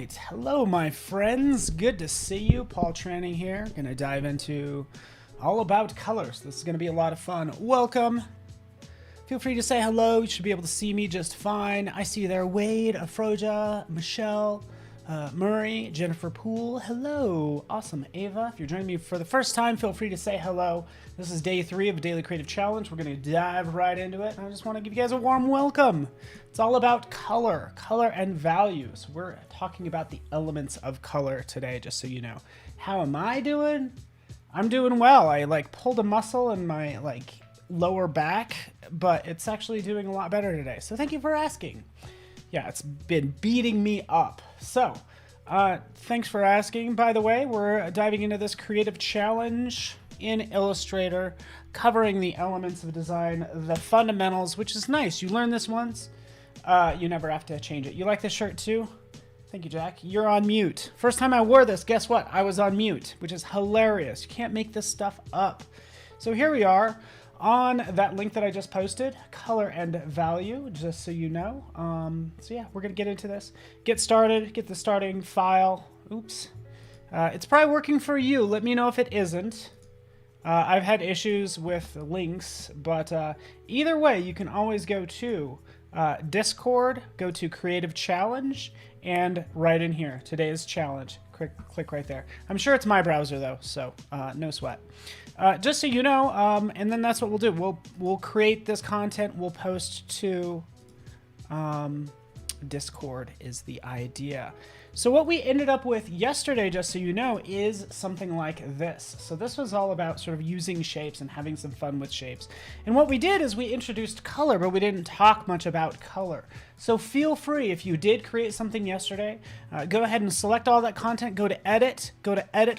right. Hello, my friends. Good to see you. Paul Trani here. Going to dive into all about colors. This is going to be a lot of fun. Welcome. Feel free to say hello. You should be able to see me just fine. I see you there. Wade, Afroja, Michelle, Murray, Jennifer Poole. Hello. Awesome. Ava, if you're joining me for the first time, feel free to say hello. This is day 3 of the Daily Creative Challenge. We're going to dive right into it. I just want to give you guys a warm welcome. It's all about color and values. We're talking about the elements of color today, just so you know. How am I doing? I'm doing well. I pulled a muscle in my lower back, but it's actually doing a lot better today. So thank you for asking. Yeah, it's been beating me up. So thanks for asking. By the way, we're diving into this creative challenge in Illustrator, covering the elements of design, the fundamentals, which is nice. You learn this once, you never have to change it. You like this shirt too? Thank you, Jack. You're on mute. First time I wore this, guess what? I was on mute, which is hilarious. You can't make this stuff up. So here we are on that link that I just posted, color and value, just so you know. So yeah, we're gonna get into this. Get started, get the starting file. Oops. It's probably working for you. Let me know if it isn't. I've had issues with links, but either way, you can always go to Discord, go to Creative Challenge, and right in here, today's challenge. Click right there. I'm sure it's my browser though, so no sweat. Just so you know, and then that's what we'll do. We'll create this content. We'll post to Discord is the idea. So what we ended up with yesterday, just so you know, is something like this. So this was all about sort of using shapes and having some fun with shapes. And what we did is we introduced color, but we didn't talk much about color. So feel free, if you did create something yesterday, go ahead and select all that content, go to edit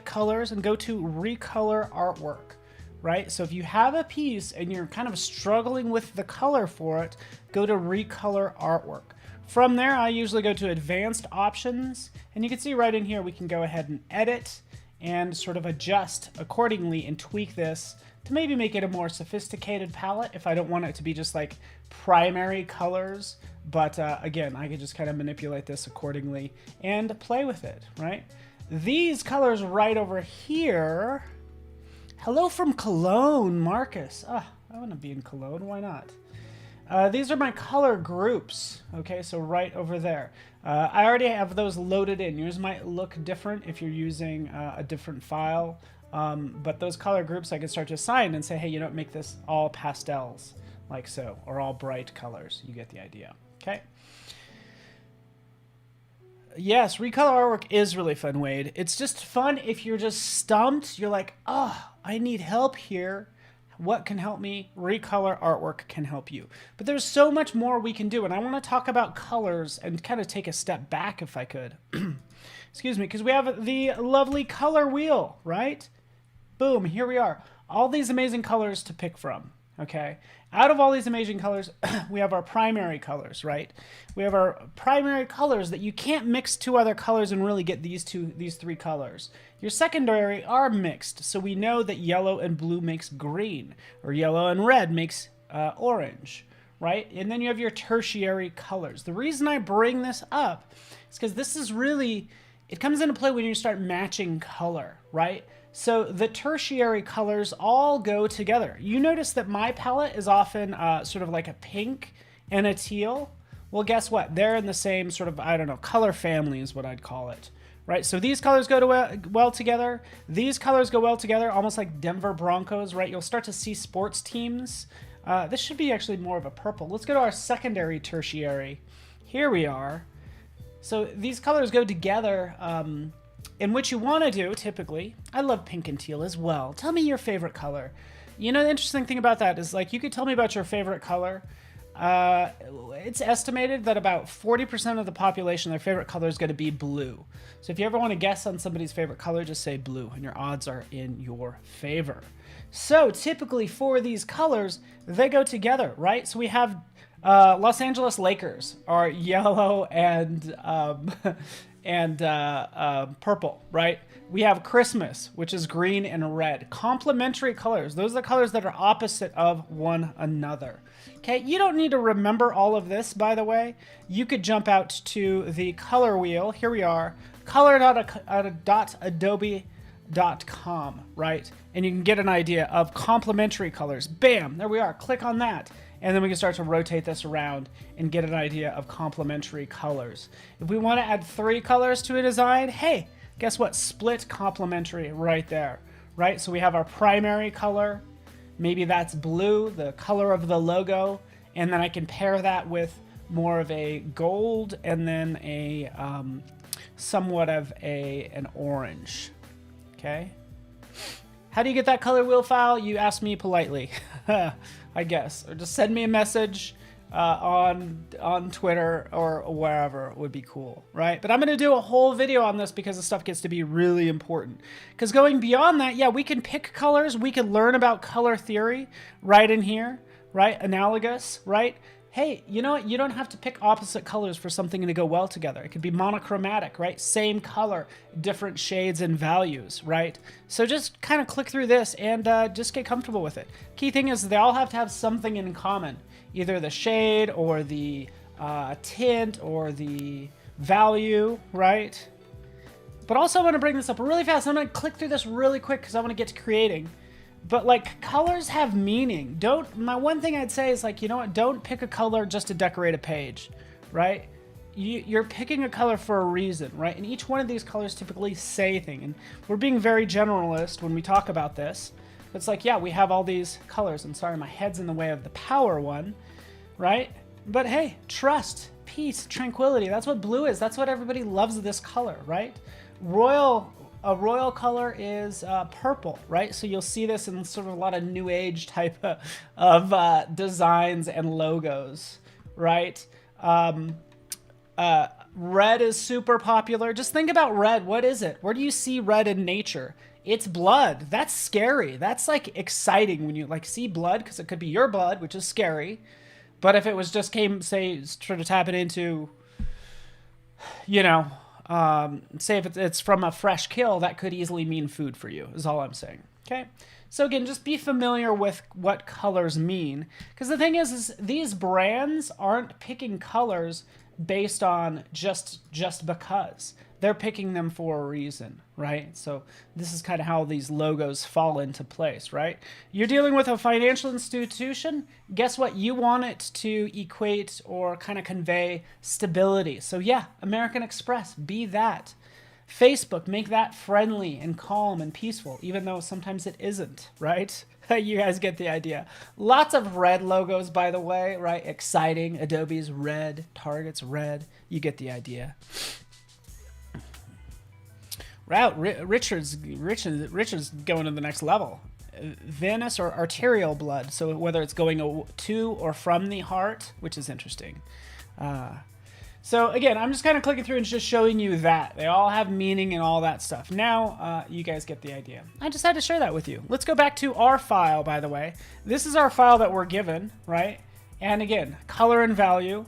colors, and go to Recolor Artwork. Right? So if you have a piece and you're kind of struggling with the color for it, go to Recolor Artwork. From there, I usually go to advanced options, and you can see right in here we can go ahead and edit and sort of adjust accordingly and tweak this to maybe make it a more sophisticated palette if I don't want it to be just like primary colors. But again, I can just kind of manipulate this accordingly and play with it, right? These colors right over here. Hello from Cologne, Marcus. I want to be in Cologne. Why not? These are my color groups. Okay, so right over there. I already have those loaded in. Yours might look different if you're using a different file. But those color groups I can start to assign and say, hey, you know, make this all pastels, like so, or all bright colors. You get the idea. Okay. Yes, Recolor Artwork is really fun, Wade. It's just fun if you're just stumped. You're like, oh, I need help here. What can help me? Recolor Artwork can help you. But there's so much more we can do, and I want to talk about colors and kind of take a step back if I could. Excuse me, because we have the lovely color wheel, right? Boom, here we are. All these amazing colors to pick from, okay? Out of all these amazing colors, we have our primary colors, right? We have our primary colors that you can't mix 2 other colors and really get these 3 colors. Your secondary are mixed, so we know that yellow and blue makes green, or yellow and red makes orange, right? And then you have your tertiary colors. The reason I bring this up is because this is really, it comes into play when you start matching color, right? So the tertiary colors all go together. You notice that my palette is often sort of like a pink and a teal. Well, guess what? They're in the same sort of, I don't know, color family is what I'd call it, right? So these colors go well together. These colors go well together, almost like Denver Broncos, right? You'll start to see sports teams. This should be actually more of a purple. Let's go to our secondary tertiary. Here we are. So these colors go together. And what you want to do, typically, I love pink and teal as well. Tell me your favorite color. You know, the interesting thing about that is, like, you could tell me about your favorite color. It's estimated that about 40% of the population, their favorite color is going to be blue. So if you ever want to guess on somebody's favorite color, just say blue, and your odds are in your favor. So typically for these colors, they go together, right? So we have Los Angeles Lakers are yellow and purple, right? We have Christmas, which is green and red. Complementary colors. Those are the colors that are opposite of one another. Okay, you don't need to remember all of this, by the way. You could jump out to the color wheel. Here we are, color.adobe.com, right? And you can get an idea of complementary colors. Bam, there we are. Click on that. And then we can start to rotate this around and get an idea of complementary colors. If we want to add 3 colors to a design, hey, guess what? Split complementary right there, right? So we have our primary color. Maybe that's blue, the color of the logo. And then I can pair that with more of a gold and then a somewhat of an orange. Okay. How do you get that color wheel file? You ask me politely, I guess, or just send me a message on Twitter or wherever would be cool, right? But I'm going to do a whole video on this because the stuff gets to be really important. Because going beyond that, yeah, we can pick colors. We can learn about color theory right in here, right? Analogous, right? Hey, you know what? You don't have to pick opposite colors for something to go well together. It could be monochromatic, right? Same color, different shades and values, right? So just kind of click through this and just get comfortable with it. Key thing is they all have to have something in common, either the shade or the tint or the value, right? But also I want to bring this up really fast. I'm going to click through this really quick because I want to get to creating. But like, colors have meaning. My one thing I'd say is like, you know what? Don't pick a color just to decorate a page, right? You're picking a color for a reason, right? And each one of these colors typically say thing. And we're being very generalist when we talk about this. It's like, yeah, we have all these colors. And sorry, my head's in the way of the power one, right? But hey, trust, peace, tranquility. That's what blue is. That's what everybody loves this color, right? A royal color is purple, right? So you'll see this in sort of a lot of new age type of designs and logos, right? Red is super popular. Just think about red. What is it? Where do you see red in nature? It's blood. That's scary. That's like exciting when you like see blood, because it could be your blood, which is scary. But if it was just say, trying to tap it into, you know, say if it's from a fresh kill, that could easily mean food for you, is all I'm saying. Okay. So again, just be familiar with what colors mean. Because the thing is these brands aren't picking colors based on just because. They're picking them for a reason, right? So this is kind of how these logos fall into place, right? You're dealing with a financial institution. Guess what? You want it to equate or kind of convey stability. So yeah, American Express, be that. Facebook, make that friendly and calm and peaceful, even though sometimes it isn't, right? You guys get the idea. Lots of red logos, by the way, right? Exciting. Adobe's red, Target's red. You get the idea. Richard's going to the next level. Venous or arterial blood. So whether it's going to or from the heart, which is interesting. So again, I'm just kind of clicking through and just showing you that. They all have meaning and all that stuff. Now, you guys get the idea. I just had to share that with you. Let's go back to our file, by the way. This is our file that we're given, right? And again, color and value.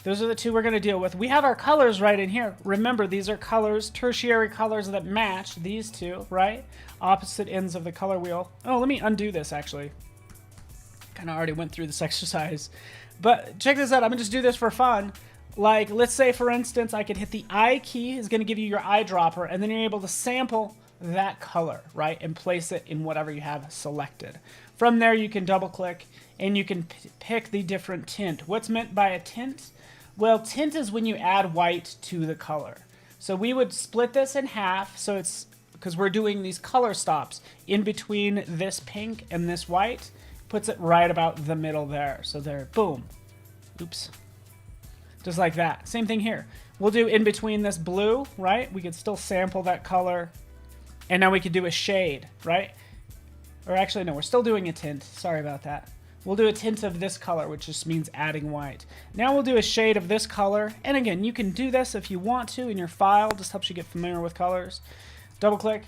Those are the two we're going to deal with. We have our colors right in here. Remember, these are colors, tertiary colors that match these two, right? Opposite ends of the color wheel. Oh, let me undo this, actually. Kind of already went through this exercise. But check this out. I'm going to just do this for fun. Like, let's say, for instance, I could hit the I key. Is going to give you your eyedropper, and then you're able to sample that color, right? And place it in whatever you have selected. From there, you can double-click, and you can pick the different tint. What's meant by a tint? Well, tint is when you add white to the color. So we would split this in half, so it's, because we're doing these color stops in between this pink and this white, puts it right about the middle there. So there, boom. Oops. Just like that. Same thing here. We'll do in between this blue, right? We could still sample that color. And now we could do a shade, right? Or actually, no, we're still doing a tint. Sorry about that. We'll do a tint of this color, which just means adding white. Now we'll do a shade of this color. And again, you can do this if you want to in your file. Just helps you get familiar with colors. Double click.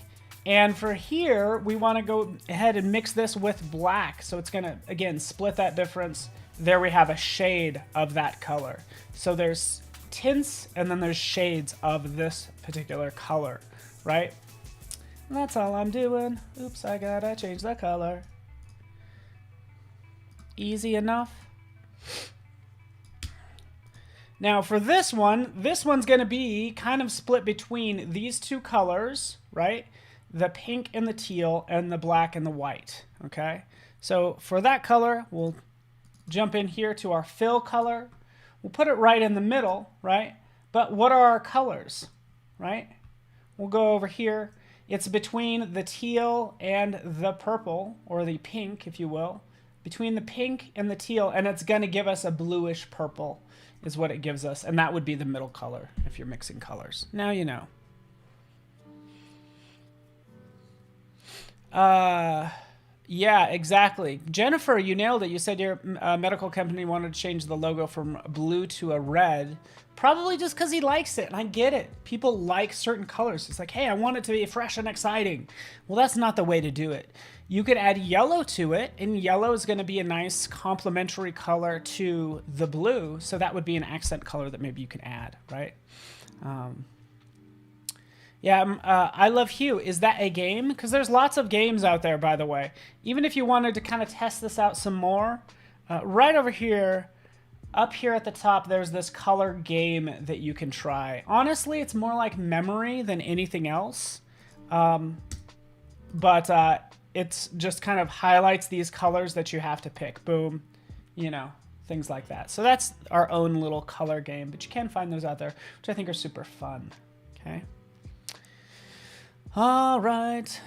And for here, we want to go ahead and mix this with black. So it's going to, again, split that difference. There we have a shade of that color. So there's tints and then there's shades of this particular color, right? That's all I'm doing. Oops, I gotta change the color. Easy enough. Now for this one's going to be kind of split between these two colors, right? The pink and the teal and the black and the white, okay? So for that color, we'll jump in here to our fill color. We'll put it right in the middle, right? But what are our colors, right? We'll go over here. It's between the teal and the purple, or the pink, if you will. Between the pink and the teal, and it's going to give us a bluish purple is what it gives us, and that would be the middle color if you're mixing colors. Now you know. Yeah, exactly. Jennifer, you nailed it. You said your medical company wanted to change the logo from blue to a red. Probably just because he likes it, and I get it. People like certain colors. It's like, hey, I want it to be fresh and exciting. Well, that's not the way to do it. You could add yellow to it, and yellow is going to be a nice complementary color to the blue, so that would be an accent color that maybe you can add, right? I love hue. Is that a game? Because there's lots of games out there, by the way. Even if you wanted to kind of test this out some more, right over here, up here at the top, there's this color game that you can try. Honestly, it's more like memory than anything else. It's just kind of highlights these colors that you have to pick. Boom, you know, things like that. So that's our own little color game, but you can find those out there, which I think are super fun. Okay. All right.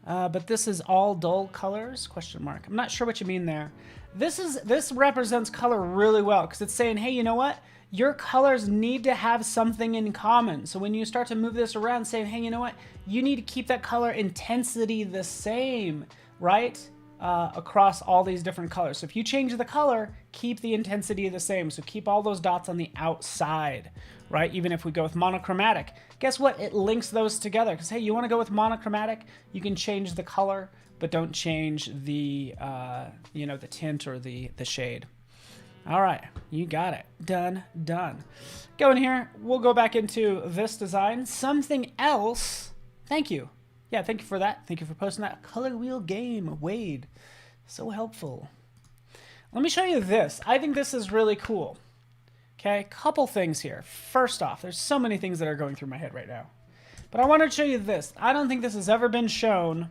But this is all dull colors? Question mark. I'm not sure what you mean there. This represents color really well because it's saying, hey, you know what? Your colors need to have something in common. So when you start to move this around, saying, hey, you know what? You need to keep that color intensity the same, right? Across all these different colors. So if you change the color, keep the intensity the same. So keep all those dots on the outside, right? Even if we go with monochromatic, guess what? It links those together because, hey, you want to go with monochromatic? You can change the color, but don't change the, the tint or the shade. All right, you got it. Done, done. Go in here. We'll go back into this design. Something else. Thank you. Yeah, thank you for that. Thank you for posting that color wheel game, Wade. So helpful. Let me show you this. I think this is really cool. Okay, couple things here. First off, there's so many things that are going through my head right now. But I want to show you this. I don't think this has ever been shown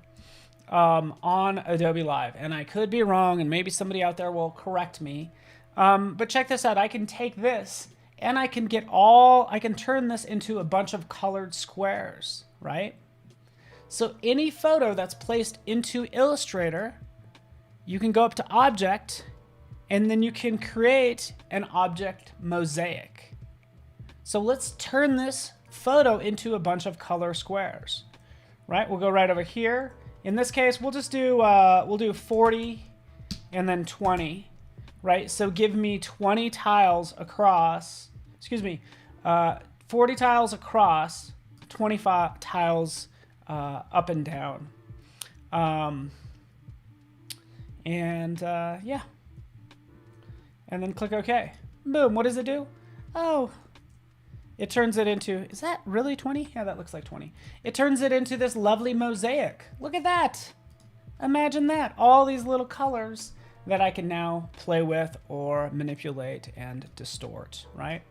on Adobe Live. And I could be wrong, and maybe somebody out there will correct me. But check this out. I can take this, and I can turn this into a bunch of colored squares, right? So any photo that's placed into Illustrator, you can go up to Object, and then you can create an object mosaic. So let's turn this photo into a bunch of color squares, right? We'll go right over here. In this case, we'll just do, we'll do 40 and then 20, right? So give me 20 tiles across, 40 tiles across, 25 tiles up and down. Yeah. And then click OK. Boom, what does it do? Oh, it turns it into, is that really 20? Yeah, that looks like 20. It turns it into this lovely mosaic. Look at that. Imagine that. All these little colors that I can now play with or manipulate and distort, right?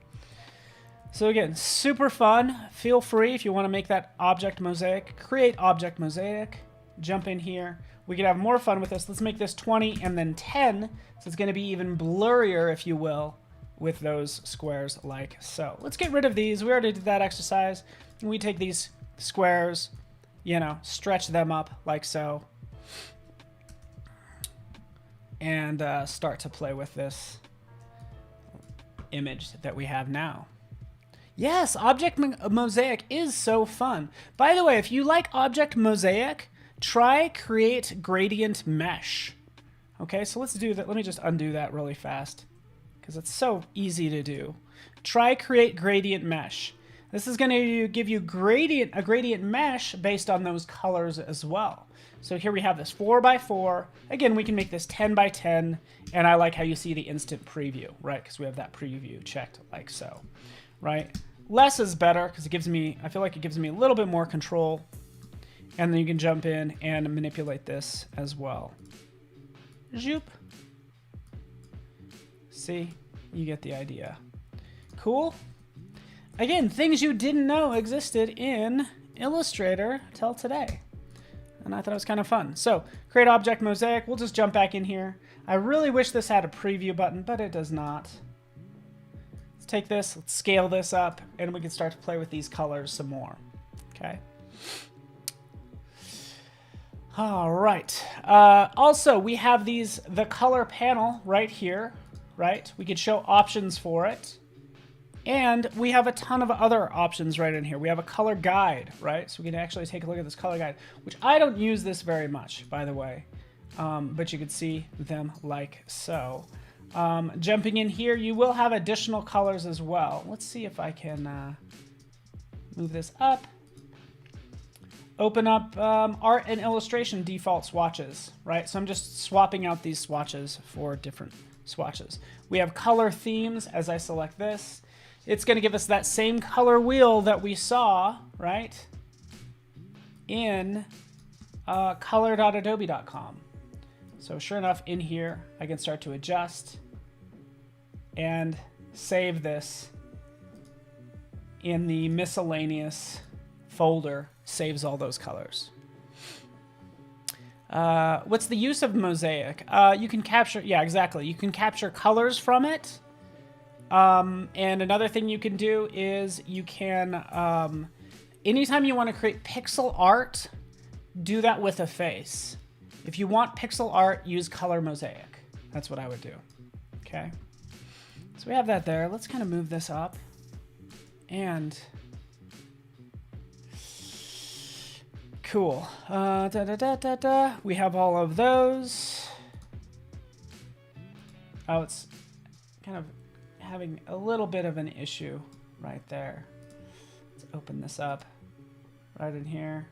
So again, super fun. Feel free if you want to make that object mosaic, create object mosaic, jump in here. We can have more fun with this. Let's make this 20 and then 10. So it's going to be even blurrier, if you will, with those squares like so. Let's get rid of these. We already did that exercise. We take these squares, stretch them up like so, and start to play with this image that we have now. Yes, object mosaic is so fun. By the way, if you like object mosaic, try create gradient mesh. Okay, so let's do that. Let me just undo that really fast because it's so easy to do. Try create gradient mesh. This is going to give you a gradient mesh based on those colors as well. So here we have this 4x4. Again, we can make this 10x10, and I like how you see the instant preview, right? Because we have that preview checked like so, right? Less is better because it gives me, I feel like it gives me a little bit more control. And then you can jump in and manipulate this as well. Zoop. See, you get the idea. Cool. Again, things you didn't know existed in Illustrator till today. And I thought it was kind of fun. So, create object mosaic. We'll just jump back in here. I really wish this had a preview button, but it does not. Let's take this, let's scale this up, and we can start to play with these colors some more. Okay. All right. Also, we have the color panel right here, right? We could show options for it. And we have a ton of other options right in here. We have a color guide, right? So we can actually take a look at this color guide, which I don't use this very much, by the way. But you can see them like so. Jumping in here, you will have additional colors as well. Let's see if I can move this up. Open up art and illustration default swatches, right? So I'm just swapping out these swatches for different swatches. We have color themes as I select this. It's going to give us that same color wheel that we saw, right, in color.adobe.com. So sure enough, in here, I can start to adjust and save this in the miscellaneous folder. Saves all those colors. What's the use of mosaic? You can capture, yeah, exactly. You can capture colors from it. And another thing you can do is you can, anytime you want to create pixel art, do that with a face. If you want pixel art, use color mosaic. That's what I would do. Okay. So we have that there. Let's kind of move this up. And cool. We have all of those. Oh, it's kind of having a little bit of an issue right there. Let's open this up right in here.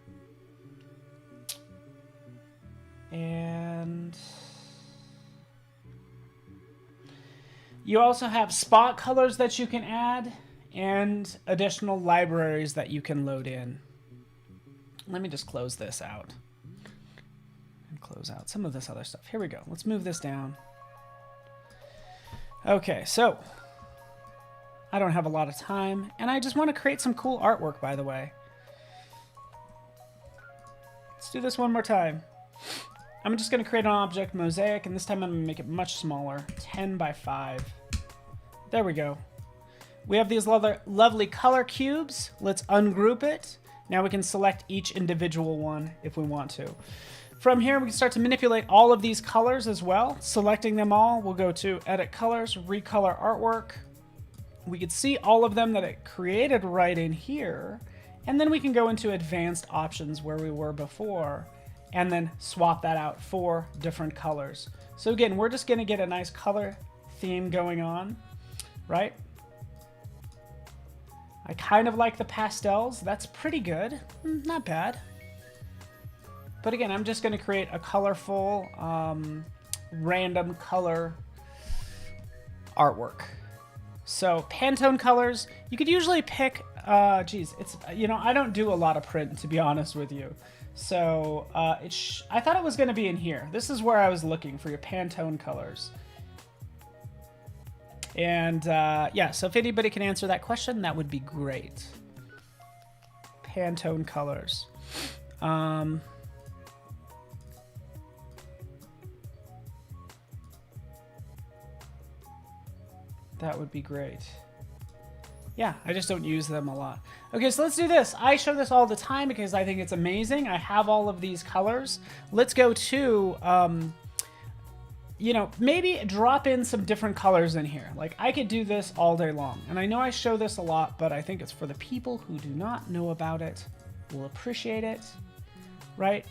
And you also have spot colors that you can add and additional libraries that you can load in. Let me just close this out and close out some of this other stuff. Here we go. Let's move this down. Okay, so I don't have a lot of time, and I just want to create some cool artwork, by the way. Let's do this one more time. I'm just going to create an object mosaic, and this time I'm going to make it much smaller, 10 by 5. There we go. We have these lovely color cubes. Let's ungroup it. Now we can select each individual one if we want to. From here, we can start to manipulate all of these colors as well. Selecting them all, we'll go to Edit Colors, Recolor Artwork. We can see all of them that it created right in here. And then we can go into Advanced Options where we were before, and then swap that out for different colors. So again, we're just gonna get a nice color theme going on, right? I kind of like the pastels. That's pretty good. Not bad. But again, I'm just going to create a colorful, random color artwork. So Pantone colors, you could usually pick, it's, you know, I don't do a lot of print, to be honest with you. So I thought it was going to be in here. This is where I was looking for your Pantone colors. And yeah, so if anybody can answer that question, that would be great. Pantone colors. That would be great. Yeah, I just don't use them a lot. Okay, so let's do this. I show this all the time because I think it's amazing. I have all of these colors. Let's go to, you know, maybe drop in some different colors in here. Like, I could do this all day long. And I know I show this a lot, but I think it's for the people who do not know about it, will appreciate it, right?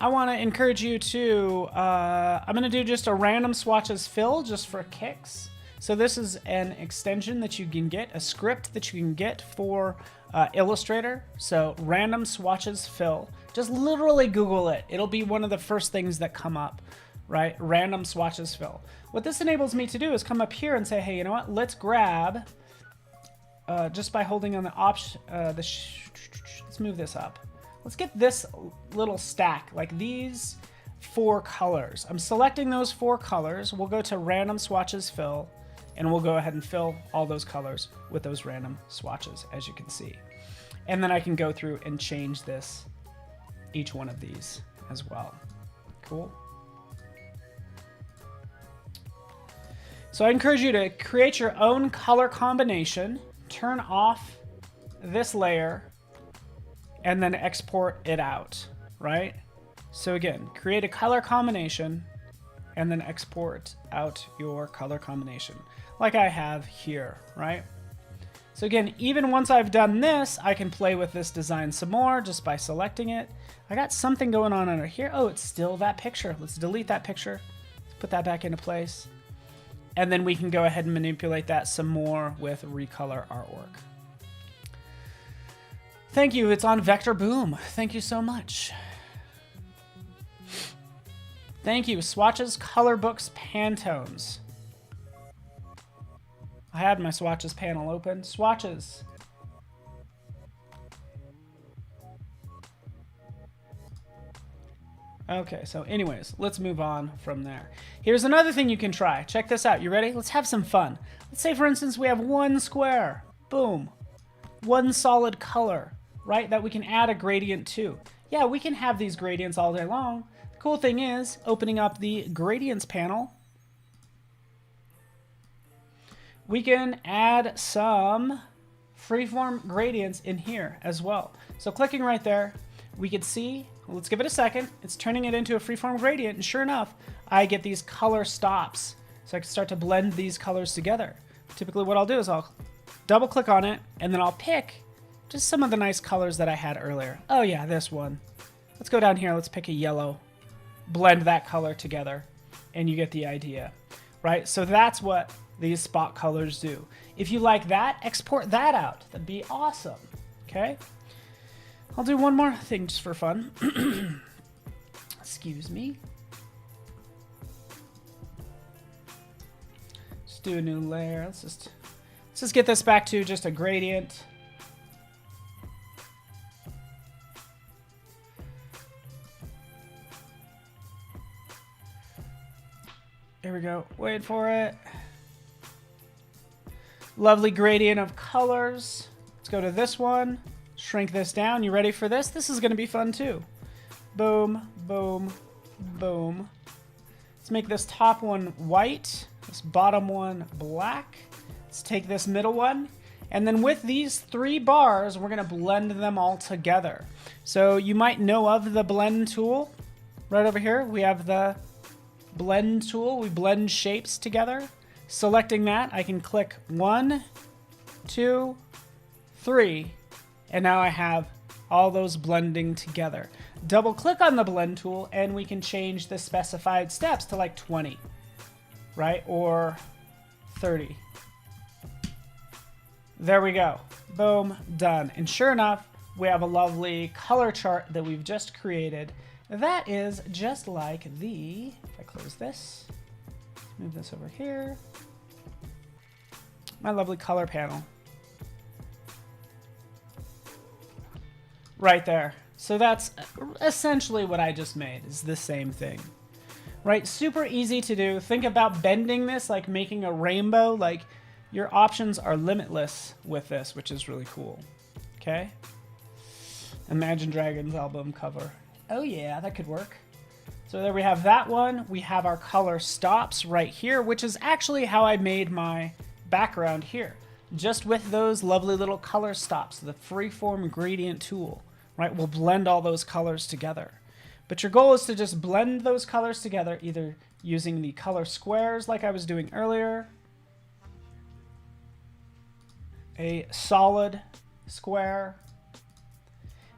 I want to encourage you to, I'm going to do just a random swatches fill just for kicks. So this is an extension that you can get, a script that you can get for Illustrator. So random swatches fill. Just literally Google it. It'll be one of the first things that come up, right? Random swatches fill. What this enables me to do is come up here and say, hey, you know what? Let's grab just by holding on the option. Let's move this up. Let's get this little stack, like these 4 colors. I'm selecting those 4 colors. We'll go to random swatches fill, and we'll go ahead and fill all those colors with those random swatches, as you can see. And then I can go through and change this, each one of these as well. Cool. So I encourage you to create your own color combination, turn off this layer, and then export it out, right? So again, create a color combination and then export out your color combination like I have here, right? So again, even once I've done this, I can play with this design some more just by selecting it. I got something going on under here. Oh, it's still that picture. Let's delete that picture. Let's put that back into place. And then we can go ahead and manipulate that some more with Recolor Artwork. Thank you. It's on Vector Boom. Thank you so much. Thank you. Swatches, Color Books, Pantones. I had my Swatches panel open. Swatches. Okay, so anyways, let's move on from there. Here's another thing you can try. Check this out. You ready? Let's have some fun. Let's say, for instance, we have one square. Boom. One solid color, right? That we can add a gradient to. Yeah, we can have these gradients all day long. The cool thing is, opening up the gradients panel, we can add some freeform gradients in here as well. So clicking right there, we could see, let's give it a second, it's turning it into a freeform gradient, and sure enough, I get these color stops. So I can start to blend these colors together. Typically what I'll do is I'll double click on it, and then I'll pick just some of the nice colors that I had earlier. Oh yeah, this one. Let's go down here, let's pick a yellow. Blend that color together, and you get the idea, right? So that's what these spot colors do. If you like that, export that out. That'd be awesome, okay? I'll do one more thing just for fun. Excuse me. Just do a new layer. Let's just get this back to just a gradient. Here we go. Wait for it. Lovely gradient of colors. Let's go to this one. Shrink this down. You ready for this? This is going to be fun too. Boom, boom, boom. Let's make this top one white. This bottom one black. Let's take this middle one. And then with these 3 bars, we're going to blend them all together. So you might know of the blend tool. Right over here, we have the blend tool. We blend shapes together. Selecting that, I can click 1, 2, 3. And now I have all those blending together. Double click on the blend tool and we can change the specified steps to like 20, right? Or 30. There we go. Boom, done. And sure enough, we have a lovely color chart that we've just created. That is just like if I close this, move this over here, my lovely color panel. Right there. So that's essentially what I just made, is the same thing. Right? Super easy to do. Think about bending this, like making a rainbow. Like, your options are limitless with this, which is really cool. Okay? Imagine Dragons album cover. Oh yeah, that could work. So there we have that one. We have our color stops right here, which is actually how I made my background here. Just with those lovely little color stops, the freeform gradient tool. Right, we'll blend all those colors together. But your goal is to just blend those colors together, either using the color squares like I was doing earlier, a solid square.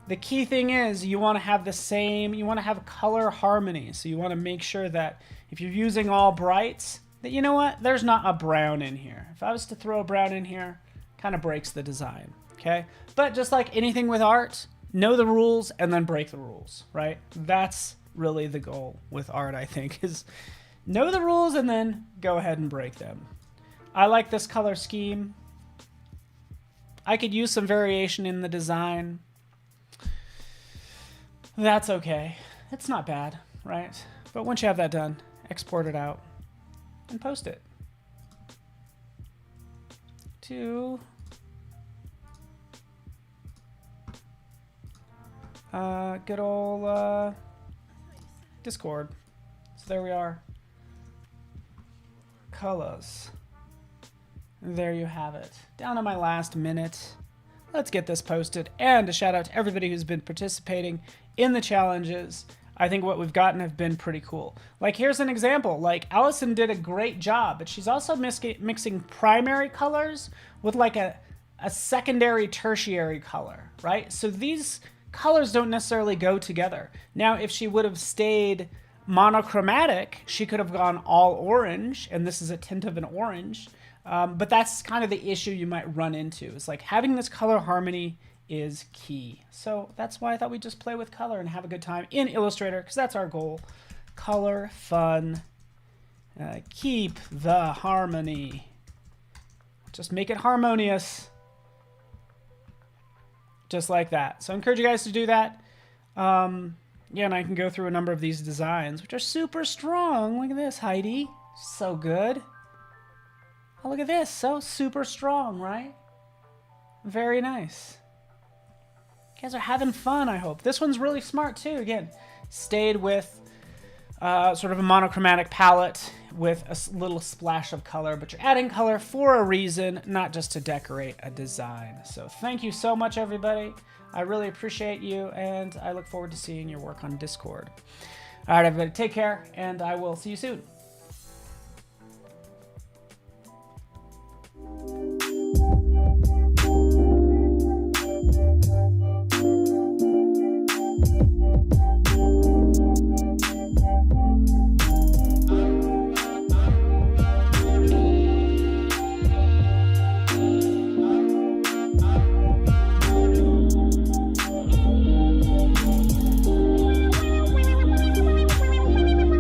The key thing is you want to have the same, you want to have color harmony. So you want to make sure that if you're using all brights, that you know what, there's not a brown in here. If I was to throw a brown in here, kind of breaks the design, okay? But just like anything with art, know the rules and then break the rules, right? That's really the goal with art, I think, is know the rules and then go ahead and break them. I like this color scheme. I could use some variation in the design. That's okay. It's not bad, right? But once you have that done, export it out and post it to good old Discord. So there we are. Colors. There you have it. Down to my last minute. Let's get this posted. And a shout out to everybody who's been participating in the challenges. I think what we've gotten have been pretty cool. Like, here's an example. Like, Allison did a great job, but she's also mixing primary colors with like a secondary, tertiary color, right? So these colors don't necessarily go together. Now, if she would have stayed monochromatic, she could have gone all orange, and this is a tint of an orange. But that's kind of the issue you might run into. It's like having this color harmony is key. So that's why I thought we'd just play with color and have a good time in Illustrator, because that's our goal. Color, fun, keep the harmony. Just make it harmonious. Just like that. So I encourage you guys to do that. Yeah, and I can go through a number of these designs, which are super strong. Look at this, Heidi. So good. Oh, look at this. So super strong, right? Very nice. You guys are having fun, I hope. This one's really smart, too. Again, stayed with sort of a monochromatic palette with a little splash of color, but you're adding color for a reason, not just to decorate a design. So thank you so much, everybody. I really appreciate you, and I look forward to seeing your work on Discord. All right, everybody, take care, and I will see you soon.